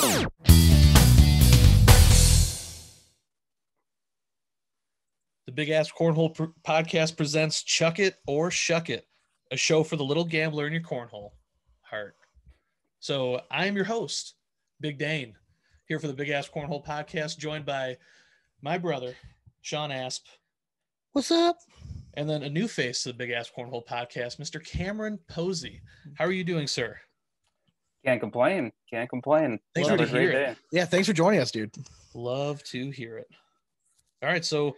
The Big Asp Cornhole podcast presents Chuck It or Shuck It, a show for the little gambler in your cornhole heart. So I am your host, Big Dane, here for the Big Asp Cornhole podcast, joined by my brother, Sean Asp. What's up? And then a new face to the Big Asp Cornhole podcast, Mr. Cameron Poci. How are you doing, sir? Can't complain. Thanks for a hear great it. day. Yeah, thanks for joining us, dude. Love to hear it. All right, so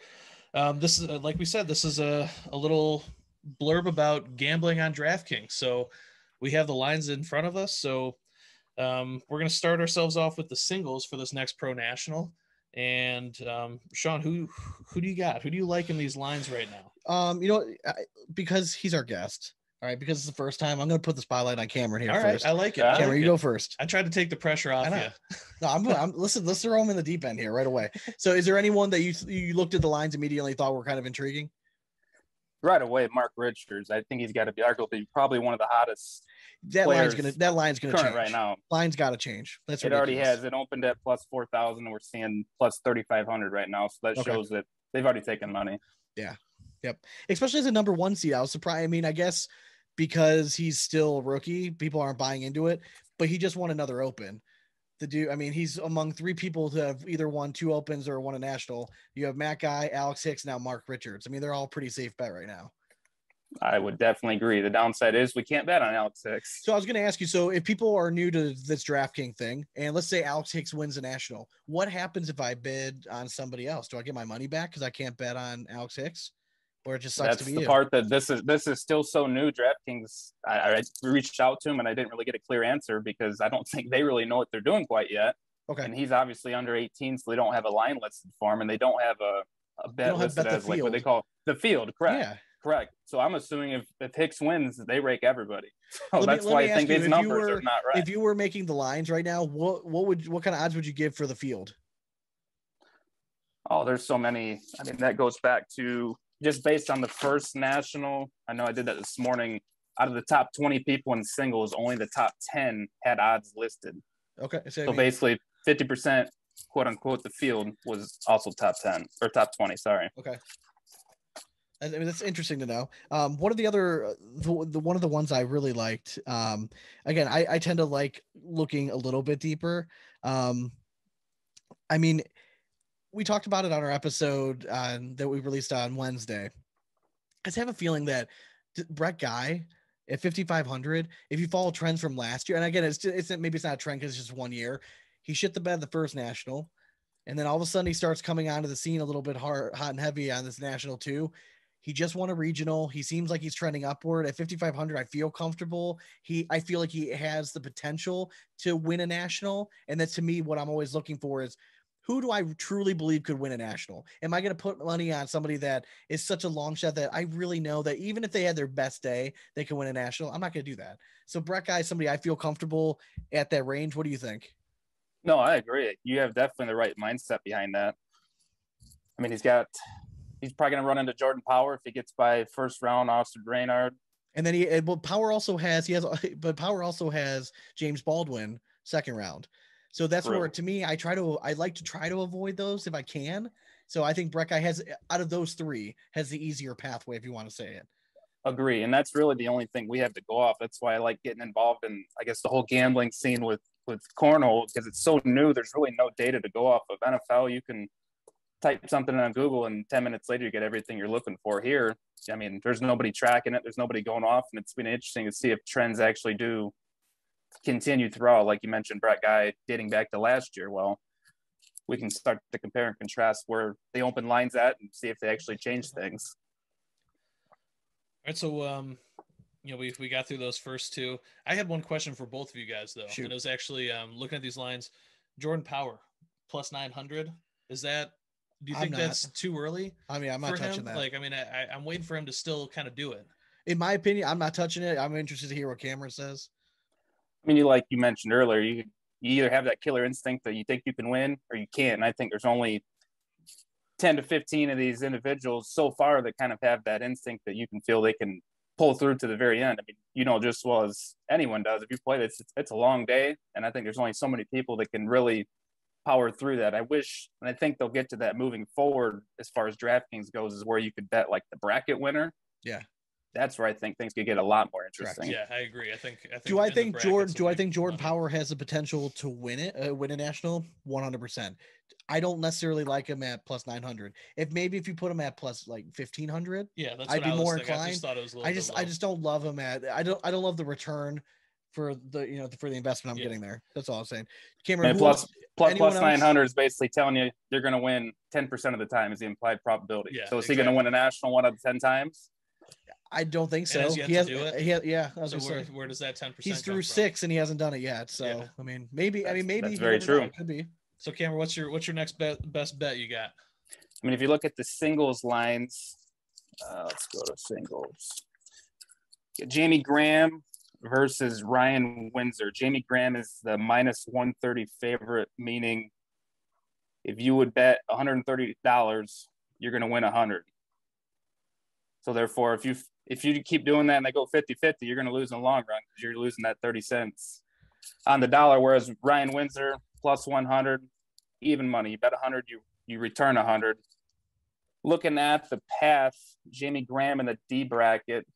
this is like we said, this is a little blurb about gambling on Draftkings. So we have the lines in front of us. So we're going to start ourselves off with the singles for this next Pro National. And Sean, who do you got? Who do you like in these lines right now? Because he's our guest. All right, because it's the first time, I'm going to put the spotlight on Cameron here. All right, first. I like it. Cameron, you go first. I tried to take the pressure off you. No, I'm listen. Let's throw him in the deep end here right away. So, is there anyone that you looked at the lines immediately thought were kind of intriguing? Right away, Mark Richards. I think he's got to be arguably probably one of the hottest. That line's gonna change right now. Line's got to change. That's it. Ridiculous. Already has. It opened at plus 4,000. We're seeing plus 3,500 right now. So that shows that they've already taken money. Yeah. Yep. Especially as a number one seed, I was surprised. I mean, I guess because he's still a rookie, people aren't buying into it. But he just won another Open. The dude, I mean, he's among three people who have either won two Opens or won a national. You have Matt Guy, Alex Hicks, now Mark Richards. I mean, they're all pretty safe bet right now. I would definitely agree. The downside is we can't bet on Alex Hicks. So I was going to ask you, so if people are new to this DraftKings thing, and let's say Alex Hicks wins a national, what happens if I bid on somebody else? Do I get my money back because I can't bet on Alex Hicks? Or it just sucks to be the part that this is still so new. DraftKings, I reached out to him and I didn't really get a clear answer because I don't think they really know what they're doing quite yet. Okay. And he's obviously under 18, so they don't have a line listed for him, and they don't have a bet listed as like what they call the field. Correct. Yeah. Correct. So I'm assuming if Hicks wins, they rake everybody. So that's why I think these numbers are not right. If you were making the lines right now, what kind of odds would you give for the field? Oh, there's so many. I mean, that goes back to just based on the first national. I know I did that this morning. Out of the top 20 people in singles, only the top 10 had odds listed. Okay. So basically 50%, quote unquote, the field was also top 10 or top 20. Sorry. Okay. I mean, that's interesting to know. One of the other, one of the ones I really liked, again, I tend to like looking a little bit deeper. I mean, we talked about it on our episode that we released on Wednesday. I just have a feeling that Brett Guy at 5,500, if you follow trends from last year, and again, maybe it's not a trend because it's just 1 year. He shit the bed the first national, and then all of a sudden he starts coming onto the scene a little bit hot and heavy on this national too. He just won a regional. He seems like he's trending upward at 5,500. I feel comfortable. I feel like he has the potential to win a national. And that's, to me, what I'm always looking for is, who do I truly believe could win a national? Am I going to put money on somebody that is such a long shot that I really know that even if they had their best day, they can win a national? I'm not going to do that. So Brett Guy is somebody I feel comfortable at that range. What do you think? No, I agree. You have definitely the right mindset behind that. I mean, he's probably going to run into Jordan Power if he gets by first round, Austin Brainard. And then Power also has James Baldwin second round. So that's where, to me, I like to try to avoid those if I can. So I think Brett Guy has, out of those three, has the easier pathway, if you want to say it. Agree. And that's really the only thing we have to go off. That's why I like getting involved in, I guess, the whole gambling scene with cornhole, because it's so new. There's really no data to go off of. NFL, you can type something on Google and 10 minutes later you get everything you're looking for. Here, I mean, there's nobody tracking it. There's nobody going off. And it's been interesting to see if trends actually do continue throughout. Like you mentioned, Brett Guy dating back to last year. Well, we can start to compare and contrast where they open lines at and see if they actually change things. All right. So, we got through those first two. I had one question for both of you guys, though. Shoot. And it was actually looking at these lines. Jordan Power plus 900. Is that, do you think that's too early? I mean, I'm not touching that. Like, I mean, I'm waiting for him to still kind of do it. In my opinion, I'm not touching it. I'm interested to hear what Cameron says. I mean, like you mentioned earlier, you either have that killer instinct that you think you can win or you can't. And I think there's only 10 to 15 of these individuals so far that kind of have that instinct that you can feel they can pull through to the very end. I mean, you know, just as well as anyone does, if you play this, it's a long day. And I think there's only so many people that can really power through that. I wish, and I think they'll get to that moving forward as far as DraftKings goes, is where you could bet like the bracket winner. Yeah. That's where I think things could get a lot more interesting. Yeah, I agree. I think do I think Jordan Power has the potential to win a national? 100%. I don't necessarily like him at plus 900. If you put him at plus like 1500, yeah, that's I'd be more inclined. I just thought it was I just don't love him I don't love the return for the for the investment I'm getting there. That's all I'm saying. Cameron, and plus 900 is basically telling you you're going to win 10% of the time is the implied probability. Yeah, so is he going to win a national 1 out of 10 times? I don't think so. He has to do it. Yeah. So where does that 10%? He's through 6 and he hasn't done it yet. So yeah. I mean, maybe that's very true. Could be. So Cameron, what's your next best bet you got? I mean, if you look at the singles lines, let's go to singles. Get Jamie Graham versus Ryan Windsor. Jamie Graham is the minus 130 favorite, meaning if you would bet $130, you're going to win 100. So therefore, if you keep doing that and they go 50-50, you're going to lose in the long run because you're losing that 30 cents on the dollar. Whereas Ryan Windsor plus 100, even money. You bet 100, you return 100. Looking at the path, Jamie Graham in the D bracket,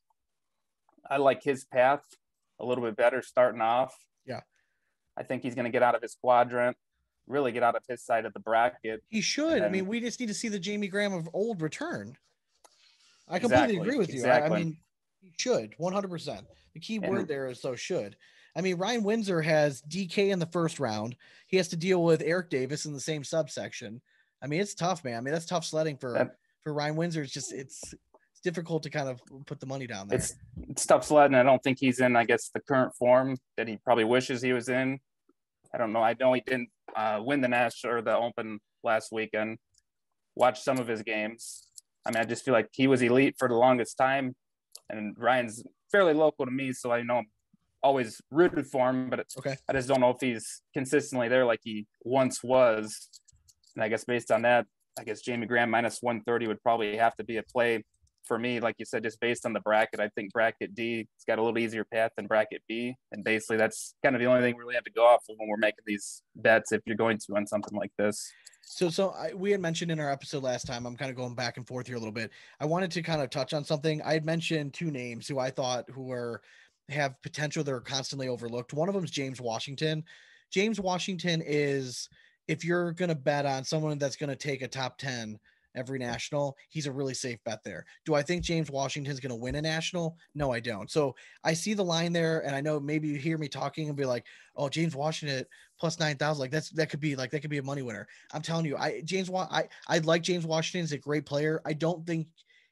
I like his path a little bit better starting off. Yeah. I think he's going to get out of his quadrant, really get out of his side of the bracket. He should. I mean, we just need to see the Jamie Graham of old return. I completely agree with you. I mean, he should 100%. The key word there is should. I mean, Ryan Windsor has DK in the first round. He has to deal with Eric Davis in the same subsection. I mean, it's tough, man. I mean, that's tough sledding for Ryan Windsor. It's just it's difficult to kind of put the money down there. It's tough sledding. I don't think he's in, I guess, the current form that he probably wishes he was in. I don't know. I know he didn't win the National or the Open last weekend. Watched some of his games. I mean, I just feel like he was elite for the longest time, and Ryan's fairly local to me, so I know I'm always rooted for him, but I just don't know if he's consistently there like he once was. And I guess based on that, I guess Jamie Graham minus 130 would probably have to be a play for me. Like you said, just based on the bracket, I think bracket D, it's got a little easier path than bracket B. And basically that's kind of the only thing we really have to go off of when we're making these bets if you're going to on something like this. So we had mentioned in our episode last time, I'm kind of going back and forth here a little bit. I wanted to kind of touch on something. I had mentioned 2 names who I thought have potential. They're constantly overlooked. One of them is James Washington. James Washington is, if you're going to bet on someone that's going to take a top 10 every national, he's a really safe bet there. Do I think James Washington's going to win a national? No, I don't. So I see the line there, and I know maybe you hear me talking and be like, oh, James Washington at plus 9,000, like that could be a money winner. I'm telling you, I like James Washington. He's a great player. I don't think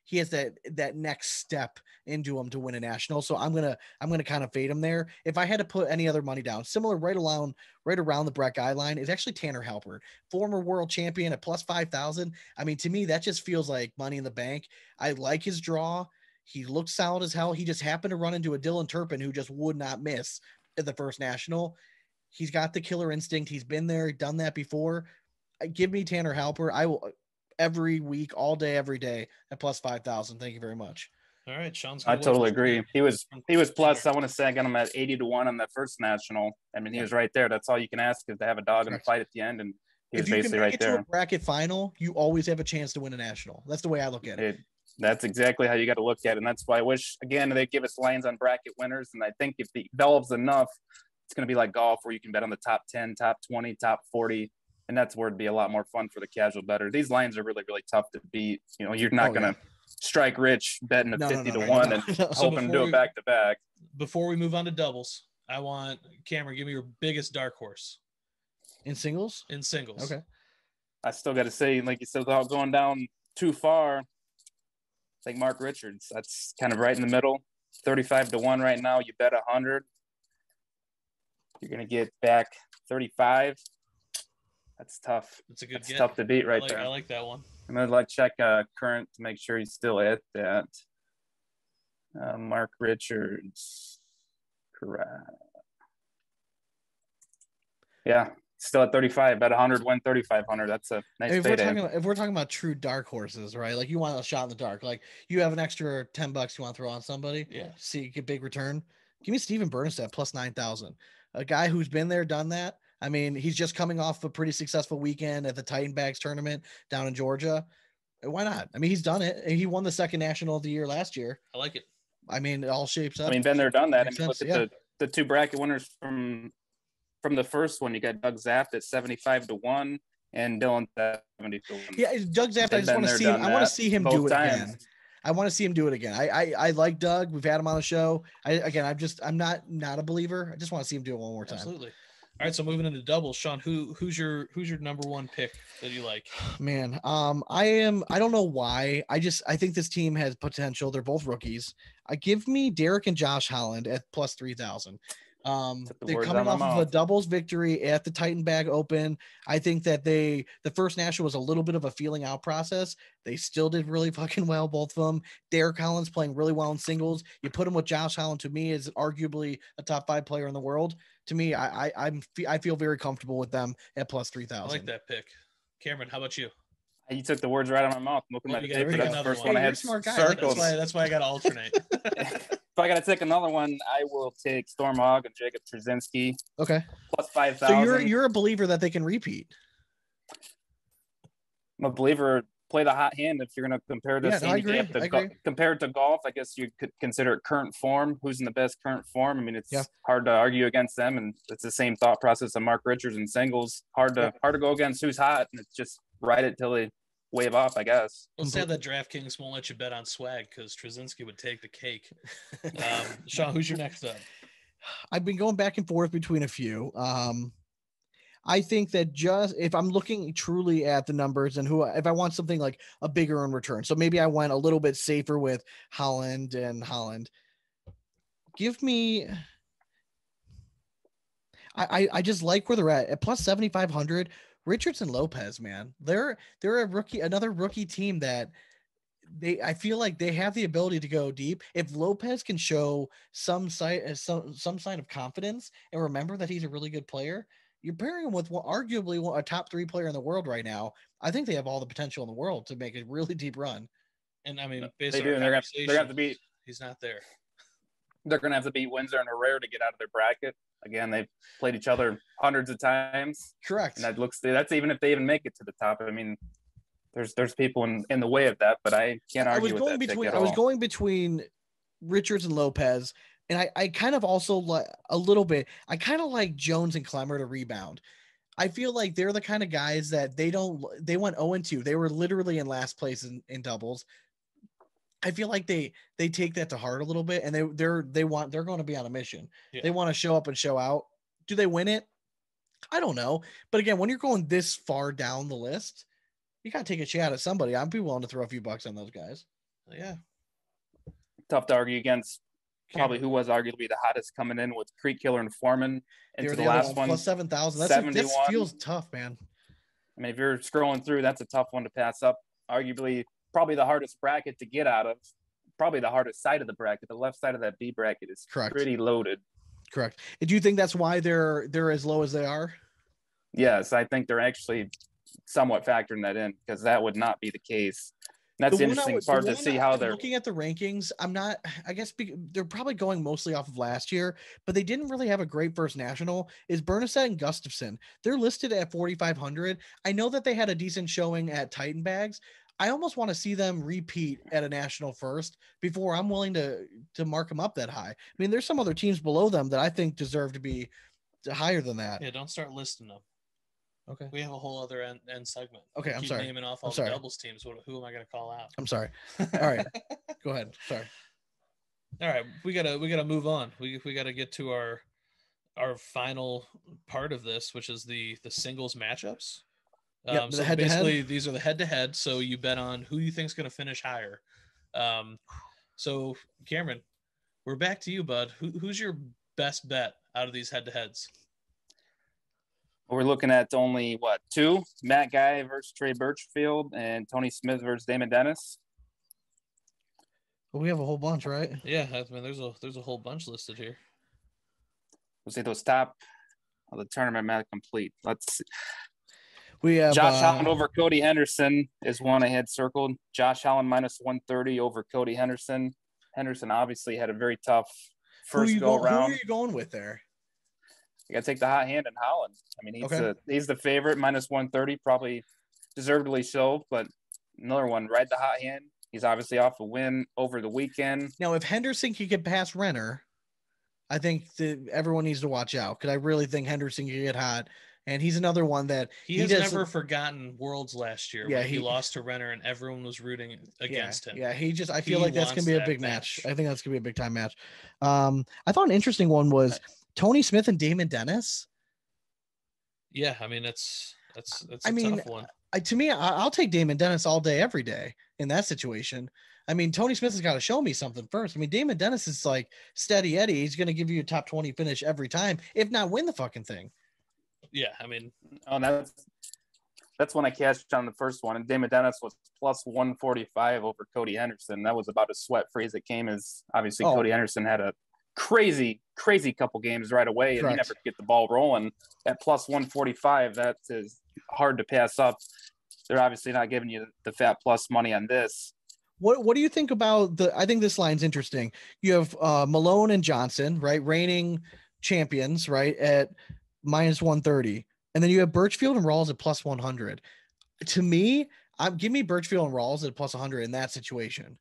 he has that next step into him to win a national. So I'm gonna kind of fade him there. If I had to put any other money down, similar right around the Brett Guy line is actually Tanner Halpert, former world champion at plus 5,000. I mean, to me, that just feels like money in the bank. I like his draw. He looks solid as hell. He just happened to run into a Dylan Turpin who just would not miss at the first national. He's got the killer instinct. He's been there, done that before. Give me Tanner Halpert. I will every week, all day, every day at plus 5,000. Thank you very much. All right, Sean's. I totally agree. He was plus. I want to say I got him at 80-1 on that first national. I mean, he was right there. That's all you can ask is to have a dog in the fight at the end, and he was basically right there. If you can make it to a bracket final, you always have a chance to win a national. That's the way I look at it. That's exactly how you got to look at it, and that's why I wish again they give us lines on bracket winners. And I think if it develops enough, it's going to be like golf where you can bet on the top 10, top 20, top 40. And that's where it'd be a lot more fun for the casual bettor. These lines are really, really tough to beat. You know, you're not going to strike rich betting a 50-1 and hoping to do it back to back. Before we move on to doubles, I want Cameron, give me your biggest dark horse. In singles? In singles. Okay. I still got to say, like you said, without going down too far, I think Mark Richards. That's kind of right in the middle. 35-1 right now. You bet 100. You're going to get back 35. That's tough. That's a good That's tough to beat there. I like that one. I'm going to check current to make sure he's still at that. Mark Richards. Correct. Yeah, still at 35, bet 100, win 3,500. That's a nice payday. If we're talking about true dark horses, right? Like you want a shot in the dark, like you have an extra $10 you want to throw on somebody, see you get big return. Give me Steven Bernstein plus 9,000, a guy who's been there, done that. I mean, he's just coming off a pretty successful weekend at the Titan Bags tournament down in Georgia. Why not? I mean, he's done it. He won the second national of the year last year. I like it. I mean, it all shapes up. I mean, been there, done that. I mean, look at the two bracket winners from the first one. You got Doug Zaft at 75-1 and Dylan 70-1. Yeah, Doug Zaft. I just want to see him. I want to see him do it again. I want to see him do it again. I like Doug. We've had him on the show. I'm not a believer. I just want to see him do it one more time. Absolutely. All right, so moving into doubles, Sean, who's your number one pick that you like? Man, I don't know why. I think this team has potential. They're both rookies. Give me Derek and Josh Holland at plus 3,000. They're coming off of a doubles victory at the Titan Bag Open. I think that the first national was a little bit of a feeling out process. They still did really fucking well, both of them. Derek Holland's playing really well in singles. You put him with Josh Holland, to me, is arguably a top 5 player in the world. To me, I feel very comfortable with them at plus 3,000. I like that pick. Cameron, how about you? You took the words right out of my mouth. I'm looking at the paper. That's the first one I had circled. That's why I got to alternate. If I got to take another one, I will take Stormhog and Jacob Trzynski. Okay. Plus 5,000. So you're a believer that they can repeat. I'm a believer. Play the hot hand if you're going to compare this. I agree. Compare it to golf, I guess you could consider it current form. Who's in the best current form? I mean, it's hard to argue against them, and it's the same thought process of Mark Richards in singles. Hard to go against who's hot, and it's just ride it till they wave off, I guess. Well, sad that DraftKings won't let you bet on swag because Trzynski would take the cake. Sean, who's your next up? I've been going back and forth between a few. I think that just if I'm looking truly at the numbers and if I want something like a bigger in return, so maybe I went a little bit safer with Holland. Give me, I just like where they're at plus 7,500. Richards and Lopez, man, they're another rookie team that I feel like they have the ability to go deep. If Lopez can show some sign of confidence and remember that he's a really good player, you're pairing him with arguably a top 3 player in the world right now. I think they have all the potential in the world to make a really deep run. And I mean, based on they're going to have to beat. He's not there. They're going to have to beat Windsor and Herrera to get out of their bracket. Again, they've played each other hundreds of times. Correct. And that's even if they even make it to the top. I mean, there's people in the way of that, but I can't argue with that. I was going between Richards and Lopez. And I kind of also like a little bit. I kind of like Jones and Clemmer to rebound. I feel like they're the kind of guys that they went 0-2. They were literally in last place in doubles. I feel like they take that to heart a little bit, and they're going to be on a mission. Yeah. They want to show up and show out. Do they win it? I don't know. But again, when you're going this far down the list, you got to take a shot at somebody. I'd be willing to throw a few bucks on those guys. Yeah. Tough to argue against. Probably who was arguably the hottest coming in with Creek Killer and Foreman into the last one. Plus 7,000. That feels tough, man. I mean, if you're scrolling through, that's a tough one to pass up. Arguably, probably the hardest bracket to get out of. Probably the hardest side of the bracket. The left side of that B bracket is pretty loaded. Correct. Do you think that's why they're as low as they are? Yes, I think they're actually somewhat factoring that in because that would not be the case. That's the interesting part to see how they're looking at the rankings. I guess they're probably going mostly off of last year, but they didn't really have a great first national. Is Bernstein and Gustafson? They're listed at 4,500. I know that they had a decent showing at Titan Bags. I almost want to see them repeat at a national first before I'm willing to mark them up that high. I mean, there's some other teams below them that I think deserve to be higher than that. Yeah, don't start listing them. Okay. We have a whole other end segment. Okay, I'm sorry. Naming off all the doubles teams. Who am I going to call out? I'm sorry. All right. Go ahead. Sorry. All right. We gotta move on. We gotta get to our final part of this, which is the singles matchups. So basically, these are the head-to-head. So you bet on who you think is going to finish higher. So Cameron, we're back to you, bud. Who's your best bet out of these head-to-heads? We're looking at only, 2? Matt Guy versus Trey Birchfield and Tony Smith versus Damon Dennis. Well, we have a whole bunch, right? Yeah, I mean, there's a whole bunch listed here. We'll say those top the tournament map complete. Let's see. We have Josh Holland over Cody Henderson is one I had circled. Josh Holland minus 130 over Cody Henderson. Henderson obviously had a very tough first go round. Who are you going with there? You got to take the hot hand in Holland. I mean, he's the favorite, minus 130, probably deservedly so, but another one, ride the hot hand. He's obviously off a win over the weekend. Now, if Henderson can get past Renner, I think that everyone needs to watch out, because I really think Henderson can get hot. And he's another one that he has never forgotten Worlds last year. Yeah, when he lost to Renner and everyone was rooting against him. Yeah, I feel like that's gonna be a big match. I think that's gonna be a big time match. I thought an interesting one was Tony Smith and Damon Dennis. Yeah, I mean that's a tough one. To me, I'll take Damon Dennis all day, every day in that situation. I mean, Tony Smith has got to show me something first. I mean, Damon Dennis is like steady Eddie. He's going to give you a top 20 finish every time, if not win the fucking thing. Yeah, I mean, that's when I cashed on the first one, and Damon Dennis was plus 145 over Cody Henderson. That was about as sweat free as it came. As obviously Cody Henderson had a crazy couple games right away, and he never could get the ball rolling. At plus 145, that is hard to pass up. They're obviously not giving you the fat plus money on this. What do you think about I think this line's interesting. You have Malone and Johnson, right? Reigning champions, right? At minus 130. And then you have Birchfield and Rawls at plus 100. To me, give me Birchfield and Rawls at plus 100 in that situation.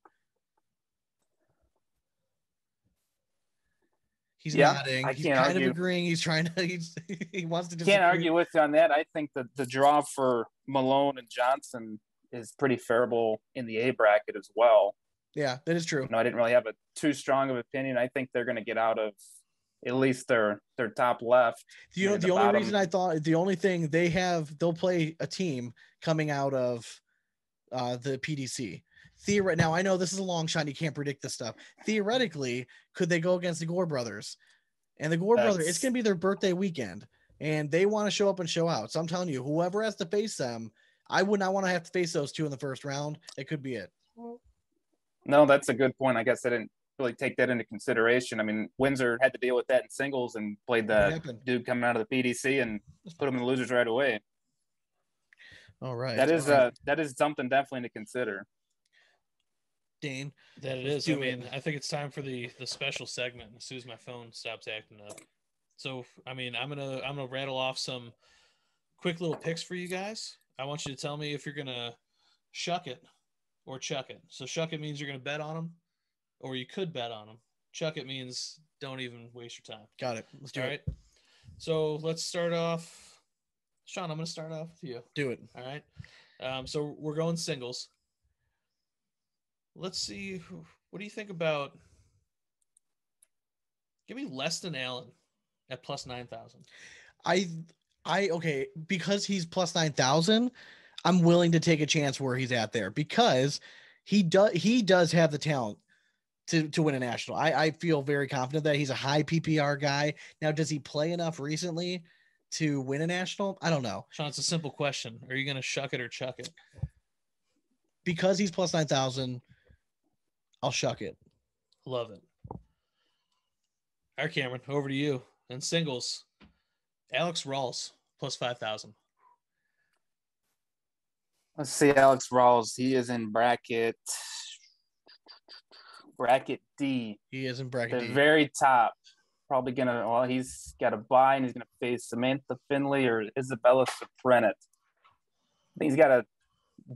He's nodding. He's kind of agreeing. He's trying to. He wants to. Can't argue with you on that. I think that the draw for Malone and Johnson is pretty favorable in the A bracket as well. Yeah, that is true. I didn't really have a too strong of opinion. I think they're going to get out of at least their top left. The only reason I thought the only thing they'll play a team coming out of the PDC. Now I know this is a long shot. You can't predict this stuff. Theoretically, could they go against the Gore brothers? And the Gore brothers, it's going to be their birthday weekend, and they want to show up and show out. So I'm telling you, whoever has to face them, I would not want to have to face those two in the first round. It could be it. No, that's a good point. I guess I didn't really take that into consideration. I mean, Windsor had to deal with that in singles and played the dude coming out of the PDC and put him in the losers right away. All right. That is something definitely to consider. Dane. That it is. I mean, I think it's time for the special segment as soon as my phone stops acting up. So, I mean, I'm gonna rattle off some quick little picks for you guys. I want you to tell me if you're gonna shuck it or chuck it. So shuck it means you're gonna bet on them, or you could bet on them. Chuck it means don't even waste your time. Got it. Let's do it. All right. So let's start off. Sean, I'm gonna start off with you. Do it. All right. So we're going singles. Let's see. What do you think about? Give me Leston Allen at plus 9,000. Okay, because he's plus 9,000, I'm willing to take a chance where he's at there, because he does have the talent to win a national. I feel very confident that he's a high PPR guy. Now, does he play enough recently to win a national? I don't know. Sean, it's a simple question. Are you going to shuck it or chuck it? Because he's plus 9,000, I'll shuck it. Love it. All right, Cameron, over to you. And singles, Alex Rawls plus 5,000. Let's see, Alex Rawls. He is in bracket D. He is in bracket D. The very top. Probably he's got a bye, and he's gonna face Samantha Finley or Isabella Soprenet. I think he's got a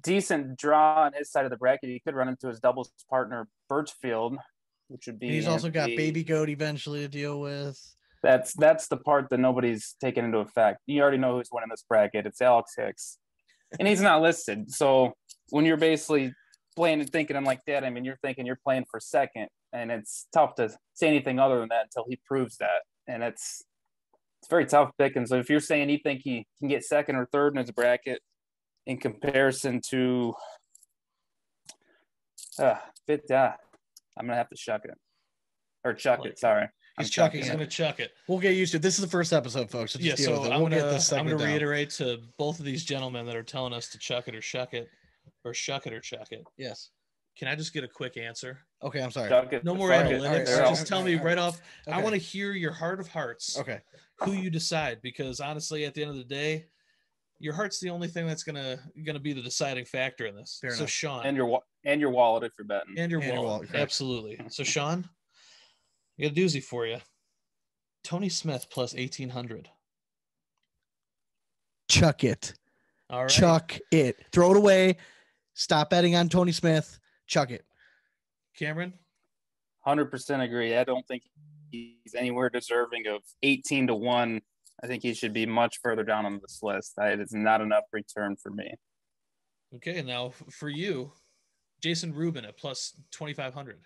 decent draw on his side of the bracket. He could run into his doubles partner Birchfield, which would be. And he's also got Baby Goat eventually to deal with. That's the part that nobody's taken into effect. You already know who's winning this bracket. It's Alex Hicks, and he's not listed. So when you're basically playing and thinking like that, I mean, you're thinking you're playing for second, and it's tough to say anything other than that until he proves that. And it's very tough picking. So if you're saying you think he can get second or third in his bracket in comparison to I'm gonna have to shuck it or chuck it. Sorry. He's chucking. He's going to chuck it. We'll get used to it. This is the first episode, folks. So I'm going to reiterate to both of these gentlemen that are telling us to chuck it or shuck it, or shuck it or chuck it. Yes. Can I just get a quick answer? Okay, I'm sorry. No more analytics. Right. Just tell me right off. Okay. I want to hear your heart of hearts. Okay. who you decide, because honestly, at the end of the day, your heart's the only thing that's gonna be the deciding factor in this. Fair so enough. Sean, And your wallet if you're betting. and your wallet, correct. absolutely. So Sean, I got a doozy for you. Tony Smith plus 1,800. Chuck it. All right. Chuck it. Throw it away. Stop betting on Tony Smith. Chuck it. Cameron? 100% agree. I don't think he's anywhere deserving of 18-1. I think he should be much further down on this list. It's not enough return for me. Okay, now for you, Jason Rubin at plus 2,500.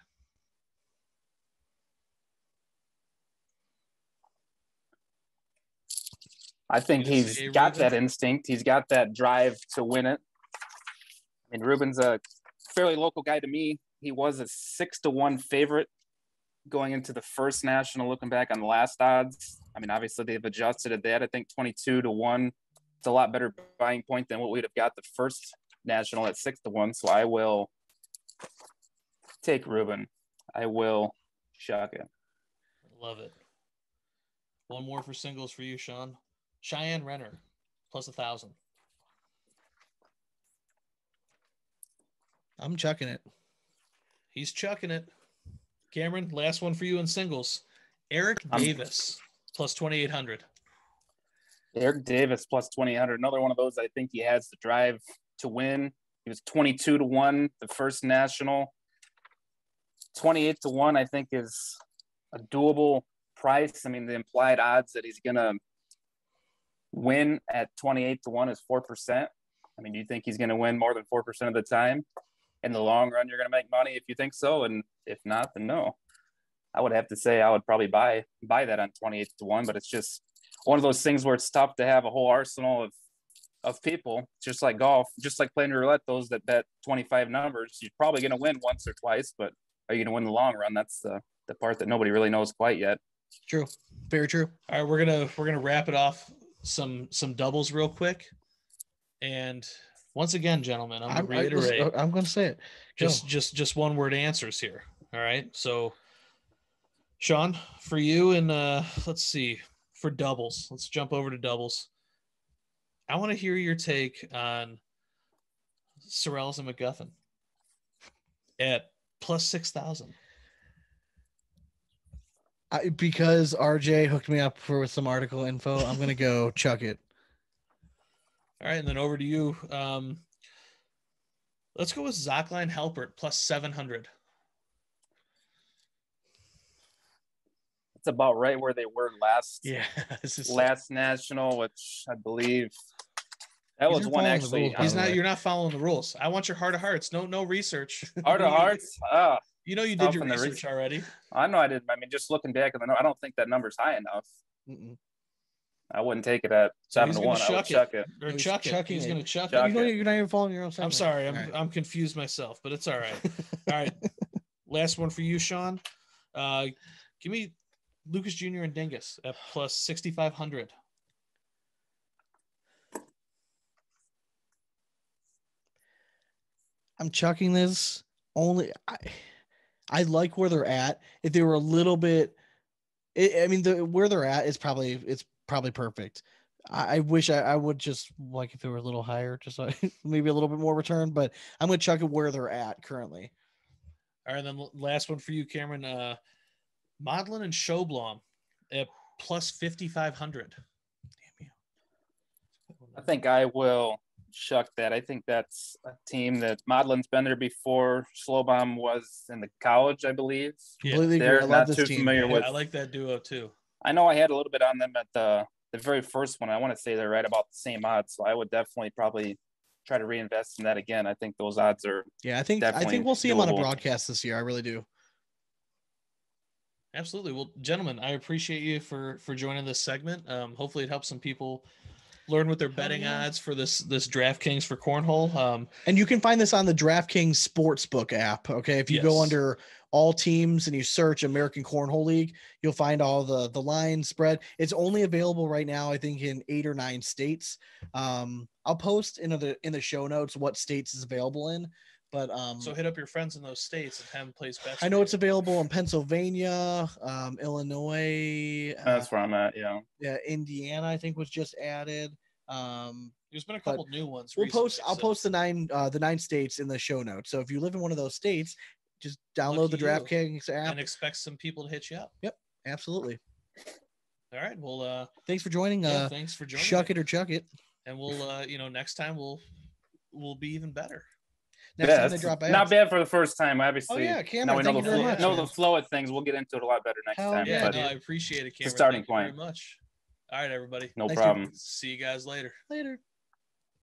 I think he's got that instinct. He's got that drive to win it. I mean, Rubin's a fairly local guy to me. He was a 6-1 favorite going into the first national, looking back on the last odds. I mean, obviously they've adjusted at that. I think 22-1. It's a lot better buying point than what we'd have got the first national at 6-1. So I will take Rubin. I will Shuck it. Love it. One more for singles for you, Sean. Cheyenne Renner plus 1,000. I'm chucking it. He's chucking it. Cameron, last one for you in singles. Eric Davis plus 2,800. Eric Davis plus 2,800. Another one of those I think he has the drive to win. He was 22-1 the first national. 28-1 I think is a doable price. I mean, the implied odds that he's gonna win at 28-1 is 4%. I mean, do you think he's gonna win more than 4% of the time? In the long run, you're gonna make money if you think so, and if not, then no. I would have to say I would probably buy that on 28-1, but it's just one of those things where it's tough to have a whole arsenal of people, just like golf, just like playing roulette. Those that bet 25 numbers, you're probably going to win once or twice, but are you going to win the long run? That's the part that nobody really knows quite yet. True. Very true. All right, we're gonna wrap it off some doubles real quick. And once again, gentlemen, I'm gonna reiterate. I'm gonna say it. Just one word answers here. All right. So Sean, for you, and let's see, for doubles, let's jump over to doubles. I want to hear your take on Sorrells and McGuffin at plus 6,000. Because RJ hooked me up with some article info, I'm gonna go chuck it. All right, and then over to you. Let's go with Zachline Halpert plus 700. It's about right where they were last national, which I believe that was one actually. You're not following the rules. I want your heart of hearts. No research. Heart of hearts. You know you did your research already. I know I did. I mean, just looking back, I don't think that number's high enough. Mm-mm. I wouldn't take it at 7-1. I would chuck it. Or chuck it. He's going to chuck it. You're not even following your own segment. I'm sorry. I'm confused myself, but it's all right. All right. Last one for you, Sean. Give me Lucas Jr. and Dingus at plus 6,500. I'm chucking this only. I like where they're at. If they were a little bit, where they're at is probably perfect. I wish I would just like if they were a little higher, just like maybe a little bit more return. But I'm gonna chuck it where they're at currently. All right, then last one for you, Cameron. Modlin and Schoblom at plus 5,500. Damn you! I think I will Shuck that. I think that's a team that Modlin's been there before. Schlobaum was in the college, I believe. Yeah, they're not too familiar with. I like that duo too. I know I had a little bit on them at the very first one. I want to say they're right about the same odds, so I would definitely probably try to reinvest in that again. I think those odds are. Yeah, I think we'll see them on a broadcast this year. I really do. Absolutely. Well, gentlemen, I appreciate you for joining this segment. Hopefully, it helps some people learn what their betting odds for this Draftkings for cornhole. And you can find this on the Draftkings Sportsbook app. Okay, if you go under all teams and you search American Cornhole League, you'll find all the line spread. It's only available right now, I think, in 8 or 9 states. I'll post in the show notes what states is available in. But so hit up your friends in those states and have them place bets. I know it's available in Pennsylvania, Illinois. That's where I'm at. Yeah. Yeah, Indiana I think was just added. There's been a couple new ones. We'll recently, post. I'll post the 9 states in the show notes. So if you live in one of those states, just download the Draftkings app and expect some people to hit you up. Yep, absolutely. All right. Well, thanks for joining. Thanks for joining. Shuck it or chuck it. And we'll, next time we'll be even better. Next time they drop ads. Not bad for the first time, obviously. Oh yeah, Cameron. Now we Thank you very much. know the flow of things. We'll get into it a lot better next time. Yeah, but I appreciate it, Cameron. the starting Thank you point. very much. All right, everybody. No problem. See you guys later. Later.